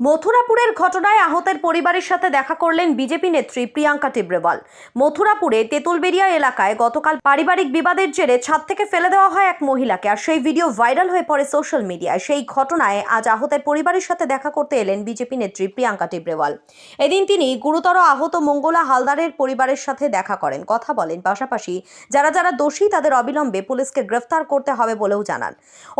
মথুরাপুরের ঘটনায় আহতের পরিবারের সাথে দেখা করলেন বিজেপি নেত্রী প্রিয়াঙ্কা টিব্রেওয়াল। মথুরাপুরে তেঁতুলবেড়িয়া এলাকায় গতকাল পারিবারিক বিবাদের জেরে ছাদ থেকে ফেলে দেওয়া হয় এক মহিলাকে, আর সেই ভিডিও ভাইরাল হয়ে পড়ে সোশ্যাল মিডিয়ায়। সেই ঘটনায় আজ আহতের পরিবারের সাথে দেখা করতে এলেন বিজেপি নেত্রী প্রিয়াঙ্কা টিব্রেওয়াল। এদিন তিনি গুরুতর আহত মঙ্গলা হালদারের পরিবারের সাথে দেখা করেন, কথা বলেন, পাশাপাশি যারা যারা দোষী তাদের অবিলম্বে পুলিশকে গ্রেফতার করতে হবে বলেও জানান।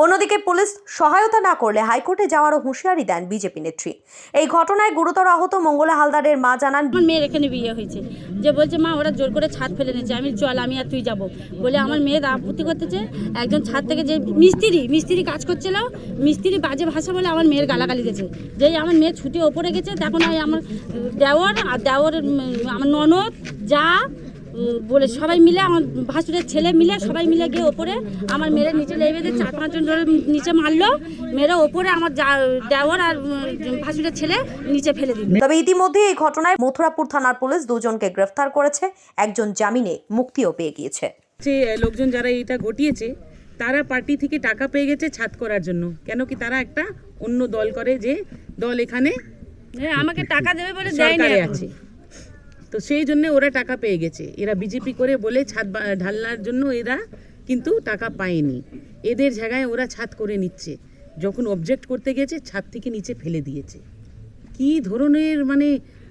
অন্যদিকে পুলিশ সহায়তা না করলে হাইকোর্টে যাওয়ারও হুঁশিয়ারি দেন বিজেপি নেত্রী। এই ঘটনায় গুরুতর আহত মঙ্গলা হালদারের মা জানান, আমার মেয়ের এখানে বিয়ে হয়েছে, যে বলছে মা ওরা জোর করে ছাদ ফেলে নিয়েছে, আমি চল আমি আর তুই যাবো বলে আমার মেয়ের আপত্তি করতেছে। একজন ছাদ থেকে যে মিস্ত্রি কাজ করছিল, মিস্ত্রি বাজে ভাষা বলে আমার মেয়ের গালাগালি দিয়েছে। যেই আমার মেয়ে ছুটে ওপরে গেছে, তখন আমার দেওর আর দেওরের আমার ননদ যা বলে সবাই মিলে, আমার ভাসুরের ছেলে মিলে সবাই মিলে গিয়ে ওপরে আমার মেয়ের নিচে লেগে দিয়ে 4-5 জন ধরে নিচে মারলো। মেয়েরা ওপরে আমার দেওর আর ভাসুরের ছেলে নিচে ফেলে দিল। তবে ইতিমধ্যে এই ঘটনায় মথুরাপুর থানার পুলিশ দুজনকে গ্রেফতার করেছে, একজন জামিনে মুক্তিও পেয়ে গিয়েছে। যে লোকজন যারা এটা ঘটিয়েছে তারা পার্টি থেকে টাকা পেয়ে গেছে ছাদ করার জন্য। কেন কি তারা একটা অন্য দল করে, যে দল এখানে আমাকে টাকা দেবে বলে দেয়নি আছে, তো সেই জন্য ওরা টাকা পেয়ে গেছে। এরা বিজেপি করে বলে ছাদ ঢালার জন্য এরা কিন্তু টাকা পায়নি। এদের জায়গায় ওরা ছাদ করে নিচ্ছে। যখন অবজেক্ট করতে গেছে ছাদ থেকে নিচে ফেলে দিয়েছে। কি ধরনের মানে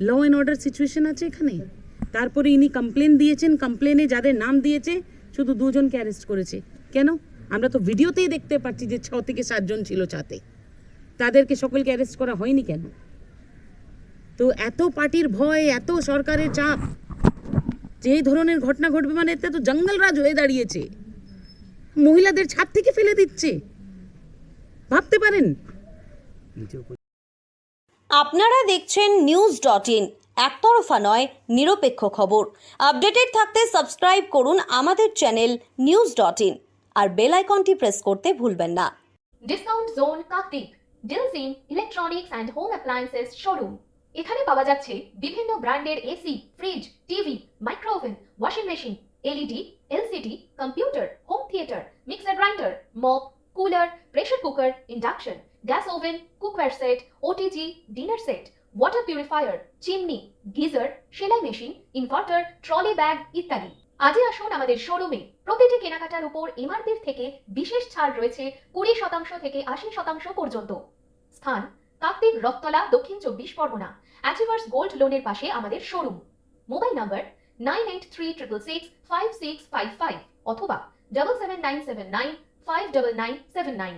ল অ্যান্ড অর্ডার সিচুয়েশন আছে এখানে। তারপরে ইনি কমপ্লেন দিয়েছেন, কমপ্লেনে যাদের নাম দিয়েছে শুধু 2 জনকে অ্যারেস্ট করেছে। কেন? আমরা তো ভিডিওতেই দেখতে পাচ্ছি যে 6 থেকে 7 জন ছিল ছাদে, তাদেরকে সকলকে অ্যারেস্ট করা হয়নি কেন? তো এত পার্টির ভয়, এত সরকারের চাপ, যে এই ধরনের ঘটনা ঘটবে মানে এটা তো জঙ্গল রাজ হয়ে দাঁড়িয়েছে। মহিলাদের ছাদ থেকে ফেলে দিচ্ছে, ভাবতে পারেন? আপনারা দেখছেন news.in, একতরফা নয় নিরপেক্ষ খবর। আপডেটেড থাকতে সাবস্ক্রাইব করুন আমাদের চ্যানেল news.in আর বেল আইকনটি প্রেস করতে ভুলবেন না। ডিসকাউন্ট জোন কার্তিক ডিলসিন electronics and home appliances showroom. এখানে পাওয়া যাচ্ছে বিভিন্ন ব্র্যান্ডের AC, fridge, TV, microoven, washing machine, LED, LCD, computer, home theatre, mixer grinder, mop, cooler, pressure cooker, induction, gas oven, cookware set, OTG, dinner set, water purifier, chimney, geyser, সেলাই machine, inverter, trolley bag ইত্যাদি। আজই আসুন আমাদের শোরুমে। প্রতিটি কেনাকাটার উপর এমআরপির থেকে বিশেষ ছাড় রয়েছে 20% থেকে 80% পর্যন্ত। স্থান কাকদ্বীপ, রথতলা, দক্ষিণ 24 পরগনা। অ্যাচিভার্স গোল্ড লোনের পাশে আমাদের শোরুম। মোবাইল নাম্বার 9836665655 অথবা 77979 59979।